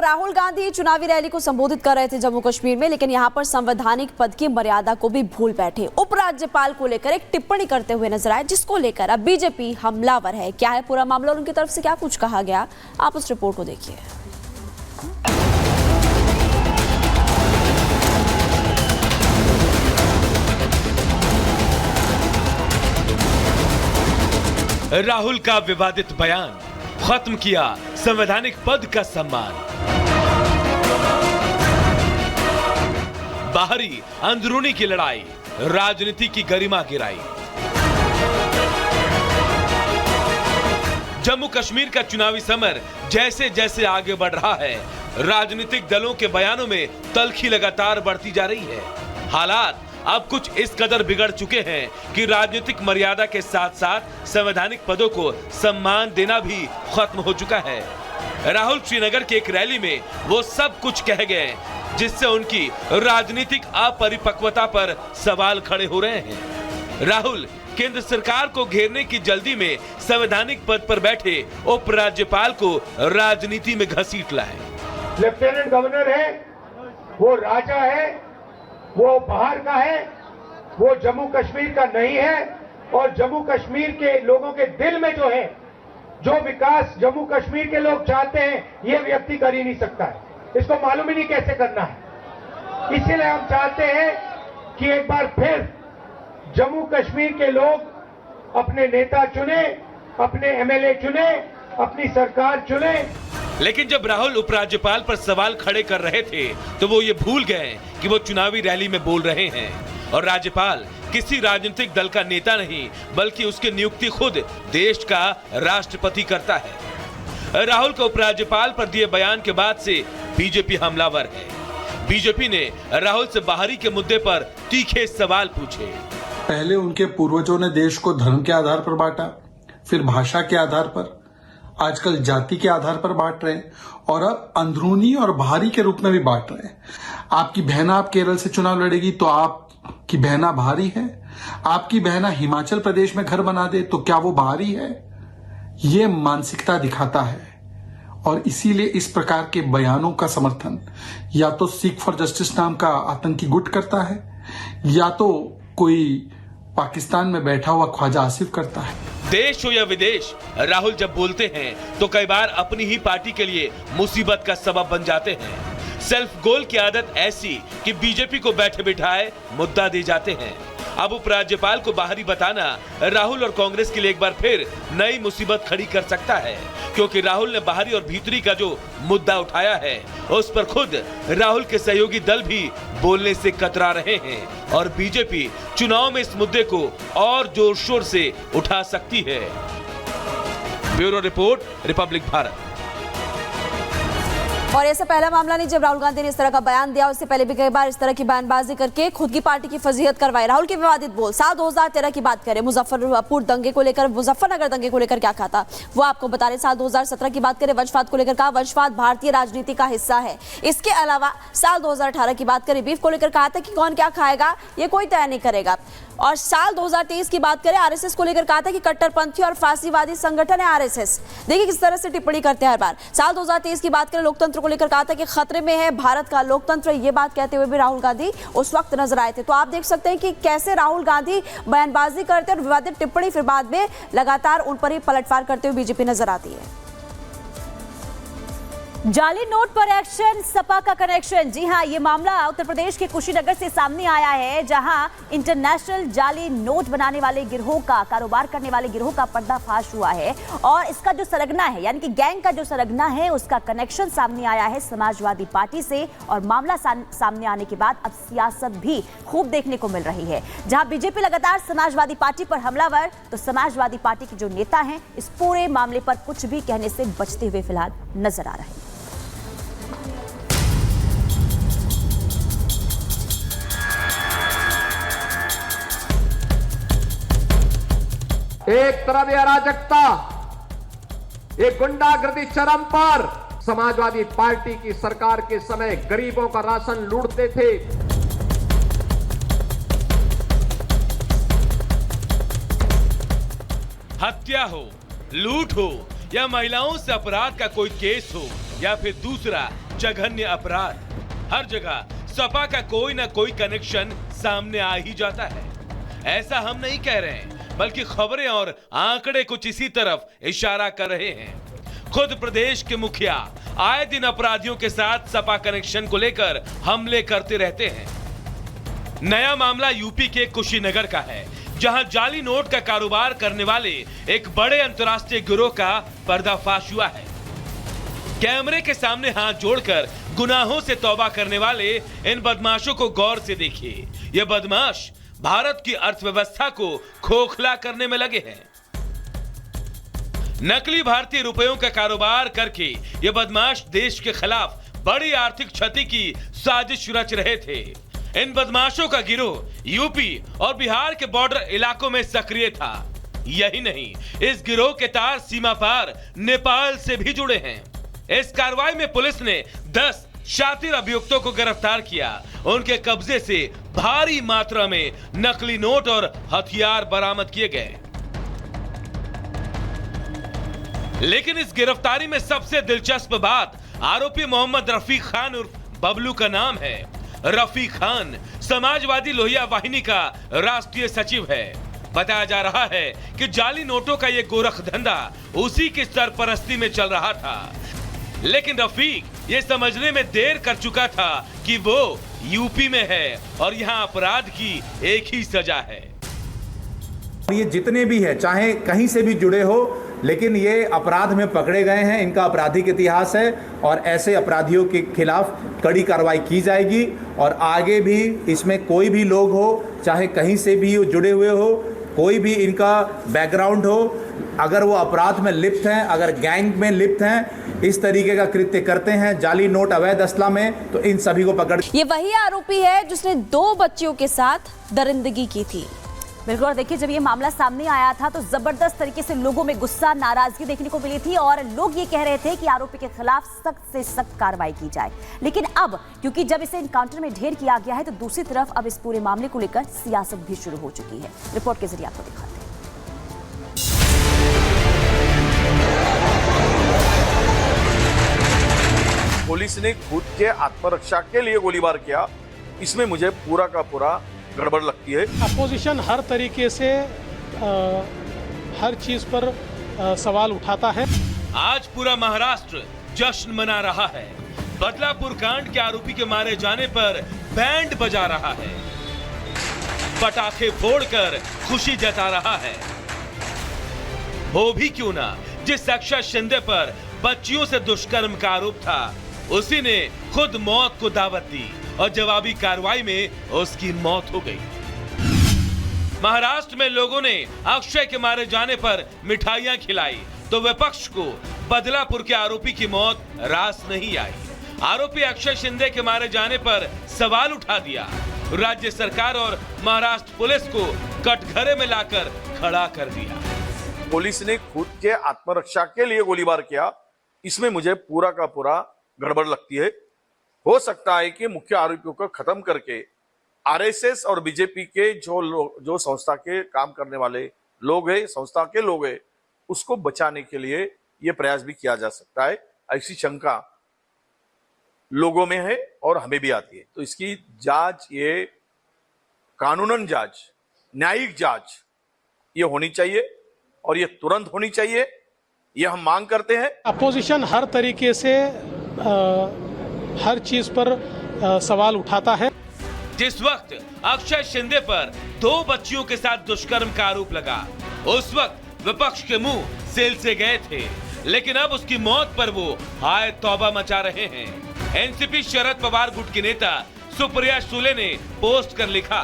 राहुल गांधी चुनावी रैली को संबोधित कर रहे थे जम्मू कश्मीर में, लेकिन यहां पर संवैधानिक पद की मर्यादा को भी भूल बैठे। उपराज्यपाल को लेकर एक टिप्पणी करते हुए नजर आए, जिसको लेकर अब बीजेपी हमलावर है। क्या है पूरा मामला और उनकी तरफ से क्या कुछ कहा गया, आप उस रिपोर्ट को देखिए। राहुल का विवादित बयान, खत्म किया संवैधानिक पद का सम्मान। बाहरी अंदरूनी की लड़ाई, राजनीति की गरिमा गिराई। जम्मू कश्मीर का चुनावी समर जैसे जैसे आगे बढ़ रहा है, राजनीतिक दलों के बयानों में तल्खी लगातार बढ़ती जा रही है। हालात अब कुछ इस कदर बिगड़ चुके हैं कि राजनीतिक मर्यादा के साथ साथ संवैधानिक पदों को सम्मान देना भी खत्म हो चुका है। राहुल श्रीनगर की एक रैली में वो सब कुछ कह गए जिससे उनकी राजनीतिक अपरिपक्वता पर सवाल खड़े हो रहे हैं। राहुल केंद्र सरकार को घेरने की जल्दी में संवैधानिक पद पर बैठे उपराज्यपाल को राजनीति में घसीट लाए। लेफ्टिनेंट गवर्नर है, वो राजा है, वो बाहर का है, वो जम्मू कश्मीर का नहीं है। और जम्मू कश्मीर के लोगों के दिल में जो है, जो विकास जम्मू कश्मीर के लोग चाहते हैं, ये व्यक्ति कर ही नहीं सकता है। इसको मालूम ही नहीं कैसे करना है। इसीलिए हम चाहते हैं कि एक बार फिर जम्मू कश्मीर के लोग अपने नेता चुने, अपने एमएलए चुने, अपनी सरकार चुने। लेकिन जब राहुल उपराज्यपाल पर सवाल खड़े कर रहे थे तो वो ये भूल गए कि वो चुनावी रैली में बोल रहे हैं और राज्यपाल किसी राजनीतिक दल का नेता नहीं बल्कि उसकी नियुक्ति खुद देश का राष्ट्रपति करता है। राहुल को उपराज्यपाल पर दिए बयान के बाद से बीजेपी हमलावर है। बीजेपी ने राहुल से बाहरी के मुद्दे पर तीखे सवाल पूछे। पहले उनके पूर्वजों ने देश को धर्म के आधार पर बांटा, फिर भाषा के आधार पर, आजकल जाति के आधार पर बांट रहे हैं और अब अंदरूनी और बाहरी के रूप में भी बांट रहे हैं। आपकी बहना आप केरल से चुनाव लड़ेगी तो आपकी बहना बाहरी है, आपकी बहना हिमाचल प्रदेश में घर बना दे तो क्या वो बाहरी है? ये मानसिकता दिखाता है और इसीलिए इस प्रकार के बयानों का समर्थन या तो सिख फॉर जस्टिस नाम का आतंकी गुट करता है या तो कोई पाकिस्तान में बैठा हुआ ख्वाजा आसिफ करता है। देश हो या विदेश, राहुल जब बोलते हैं तो कई बार अपनी ही पार्टी के लिए मुसीबत का सबब बन जाते हैं। सेल्फ गोल की आदत ऐसी कि बीजेपी को बैठे बिठाए मुद्दा दे जाते हैं। अब उपराज्यपाल को बाहरी बताना राहुल और कांग्रेस के लिए एक बार फिर नई मुसीबत खड़ी कर सकता है, क्योंकि राहुल ने बाहरी और भीतरी का जो मुद्दा उठाया है उस पर खुद राहुल के सहयोगी दल भी बोलने से कतरा रहे हैं और बीजेपी चुनाव में इस मुद्दे को और जोर शोर से उठा सकती है। Bureau report, Republic Bharat. और ऐसा पहला मामला नहीं जब राहुल गांधी ने इस तरह का बयान दिया, उससे पहले भी कई बार इस तरह की बयानबाजी करके खुद की पार्टी की फजीहत करवाई। राहुल के विवादित बोल, साल 2013 की बात करें, मुजफ्फरपुर दंगे को लेकर, मुजफ्फरनगर दंगे को लेकर क्या कहा था वो आपको बता रहे। साल 2017 की बात करें, वंशवाद को लेकर कहा वंशवाद भारतीय राजनीति का हिस्सा है। इसके अलावा साल 2018 की बात करें, बीफ को लेकर कहा था कि कौन क्या खाएगा ये कोई तय नहीं करेगा। और साल 2023 की बात करें, आरएसएस को लेकर कहा था कि कट्टरपंथी और फांसीवादी संगठन है आरएसएस। देखिए किस तरह से टिप्पणी करते हैं हर बार। साल 2023 की बात करें, लोकतंत्र को लेकर कहा था कि खतरे में है भारत का लोकतंत्र। ये बात कहते हुए भी राहुल गांधी उस वक्त नजर आए थे। तो आप देख सकते हैं कि कैसे राहुल गांधी बयानबाजी करते हैं और विवादित टिप्पणी फिर बाद में लगातार उन पर ही पलटवार करते हुए बीजेपी नजर आती है। जाली नोट पर एक्शन, सपा का कनेक्शन। जी हां, ये मामला उत्तर प्रदेश के कुशीनगर से सामने आया है, जहां इंटरनेशनल जाली नोट बनाने वाले गिरोह का, कारोबार करने वाले गिरोह का पर्दाफाश हुआ है और इसका जो सरगना है, यानी कि गैंग का जो सरगना है, उसका कनेक्शन सामने आया है समाजवादी पार्टी से। और मामला सामने आने के बाद अब सियासत भी खूब देखने को मिल रही है। जहां बीजेपी लगातार समाजवादी पार्टी पर हमलावर, तो समाजवादी पार्टी के जो नेता हैं इस पूरे मामले पर कुछ भी कहने से बचते हुए फिलहाल नजर आ रहे हैं। एक तरफ ये अराजकता, एक गुंडागर्दी चरम पर। समाजवादी पार्टी की सरकार के समय गरीबों का राशन लूटते थे। हत्या हो, लूट हो या महिलाओं से अपराध का कोई केस हो या फिर दूसरा जघन्य अपराध। हर जगह सपा का कोई ना कोई कनेक्शन सामने आ ही जाता है। ऐसा हम नहीं कह रहे हैं, बल्कि खबरें और आंकड़े कुछ इसी तरफ इशारा कर रहे हैं। खुद प्रदेश के मुखिया आए दिन अपराधियों के साथ सपा कनेक्शन को लेकर हमले करते रहते हैं। नया मामला यूपी के कुशीनगर का है, जहां जाली नोट का कारोबार करने वाले एक बड़े अंतर्राष्ट्रीय गिरोह का पर्दाफाश हुआ है। कैमरे के सामने हाथ जोड़कर गुनाहों से तौबा करने वाले इन बदमाशों को गौर से देखिए। ये बदमाश भारत की अर्थव्यवस्था को खोखला करने में लगे हैं। नकली भारतीय रुपयों का कारोबार करके ये बदमाश देश के खिलाफ बड़ी आर्थिक क्षति की साजिश रच रहे थे। इन बदमाशों का गिरोह यूपी और बिहार के बॉर्डर इलाकों में सक्रिय था। यही नहीं, इस गिरोह के तार सीमा पार नेपाल से भी जुड़े हैं। इस कार्रवाई में पुलिस ने 10 शातिर अभियुक्तों को गिरफ्तार किया। उनके कब्जे से भारी मात्रा में नकली नोट और हथियार बरामद किए गए। लेकिन इस गिरफ्तारी में सबसे दिलचस्प बात आरोपी मोहम्मद रफीक खान उर्फ बबलू का नाम है। रफीक खान समाजवादी लोहिया वाहिनी का राष्ट्रीय सचिव है। बताया जा रहा है कि जाली नोटों का यह गोरख धंधा उसी की सरपरस्ती में चल रहा था। लेकिन रफीक ये समझने में देर कर चुका था कि वो यूपी में है और यहाँ अपराध की एक ही सजा है। ये जितने भी है, चाहे कहीं से भी जुड़े हो, लेकिन ये अपराध में पकड़े गए हैं। इनका आपराधिक इतिहास है और ऐसे अपराधियों के खिलाफ कड़ी कार्रवाई की जाएगी। और आगे भी इसमें कोई भी लोग हो, चाहे कहीं से भी जुड़े हुए हो, कोई भी इनका बैकग्राउंड हो, अगर वो अपराध में लिप्त हैं, अगर गैंग में लिप्त हैं, इस तरीके का कृत्य करते हैं जाली नोट अवैध असला में, तो इन सभी को पकड़। ये वही आरोपी है जिसने 2 बच्चियों के साथ दरिंदगी की थी। बिल्कुल। और देखिए, जब ये मामला सामने आया था तो जबरदस्त तरीके से लोगों में गुस्सा, नाराजगी देखने को मिली थी और लोग ये कह रहे थे कि आरोपी के खिलाफ सख्त से सख्त कार्रवाई की जाए। लेकिन अब क्योंकि जब इसे एनकाउंटर में ढेर किया गया है, तो दूसरी तरफ अब इस पूरे मामले को लेकर सियासत भी शुरू हो चुकी है। रिपोर्ट के जरिए आपको दिखाते हैं। पुलिस ने खुद के आत्मरक्षा के लिए गोलीबार किया, इसमें मुझे पूरा का पूरा गड़बड़ लगती है। अपोजिशन हर तरीके से हर चीज पर सवाल उठाता है। आज पूरा महाराष्ट्र जश्न मना रहा है। बदलापुर कांड के आरोपी के मारे जाने पर बैंड बजा रहा है, पटाखे फोड़कर खुशी जता रहा है। वो भी क्यों ना, जिस अक्षय शिंदे पर बच्चियों से दुष्कर्म का आरोप था, उसी ने खुद मौत को दावत दी और जवाबी कार्रवाई में उसकी मौत हो गई। महाराष्ट्र में लोगों ने अक्षय के मारे जाने पर मिठाइयां खिलाई, तो विपक्ष को बदलापुर के आरोपी की मौत रास नहीं आई। आरोपी अक्षय शिंदे के मारे जाने पर सवाल उठा दिया। राज्य सरकार और महाराष्ट्र पुलिस को कटघरे में लाकर खड़ा कर दिया। पुलिस ने खुद के आत्मरक्षा के लिए गोलीबार किया, इसमें मुझे पूरा का पूरा गड़बड़ लगती है। हो सकता है कि मुख्य आरोपियों को खत्म करके आरएसएस और बीजेपी के जो संस्था के काम करने वाले लोग हैं, संस्था के लोग हैं, उसको बचाने के लिए यह प्रयास भी किया जा सकता है। ऐसी शंका लोगों में है और हमें भी आती है। तो इसकी जांच, ये कानूनन जांच, न्यायिक जांच ये होनी चाहिए और ये तुरंत होनी चाहिए, ये हम मांग करते हैं। अपोजिशन हर तरीके से हर चीज पर सवाल उठाता है। जिस वक्त अक्षय शिंदे पर 2 बच्चियों के साथ दुष्कर्म का आरोप लगा, उस वक्त विपक्ष के मुंह सेल से गए थे, लेकिन अब उसकी मौत पर वो हाय तौबा मचा रहे हैं। एनसीपी शरद पवार गुट की नेता सुप्रिया सुले ने पोस्ट कर लिखा,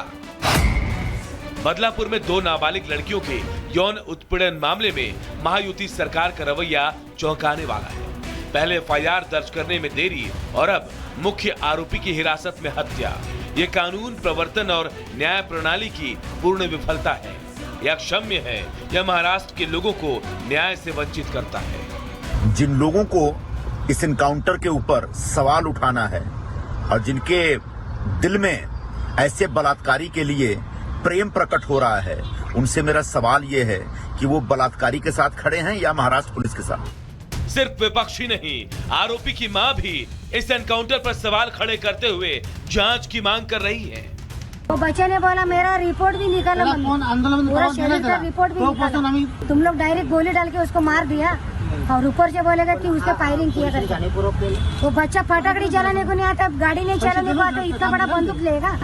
बदलापुर में 2 नाबालिग लड़कियों के यौन उत्पीड़न मामले में महायुति सरकार का रवैया चौंकाने वाला है। पहले एफआईआर दर्ज करने में देरी और अब मुख्य आरोपी की हिरासत में हत्या। ये कानून प्रवर्तन और न्याय प्रणाली की पूर्ण विफलता है। यह अक्षम्य है। यह महाराष्ट्र के लोगों को न्याय से वंचित करता है। जिन लोगों को इस एनकाउंटर के ऊपर सवाल उठाना है और जिनके दिल में ऐसे बलात्कारी के लिए प्रेम प्रकट हो रहा है, उनसे मेरा सवाल ये है कि वो बलात्कारी के साथ खड़े हैं या महाराष्ट्र पुलिस के साथ। सिर्फ विपक्षी नहीं, आरोपी की मां भी इस एनकाउंटर पर सवाल खड़े करते हुए जांच की मांग कर रही है। वो बच्चे ने बोला मेरा रिपोर्ट भी निकाला, पूरा शरीर का रिपोर्ट भी निकाला। तुम लोग डायरेक्ट गोली डाल के उसको मार दिया और ऊपर से बोलेगा कि उसने फायरिंग किया करके। वो बच्चा फटाकड़ी चलाने को नहीं आता, गाड़ी नहीं चलाने को आता, इतना बड़ा बंदूक लेगा।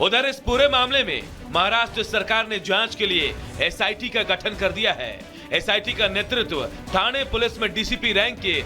उधर इस पूरे मामले में महाराष्ट्र सरकार ने जांच के लिए एसआईटी का गठन कर दिया है। एसआईटी का नेतृत्व थाने पुलिस में डीसीपी रैंक के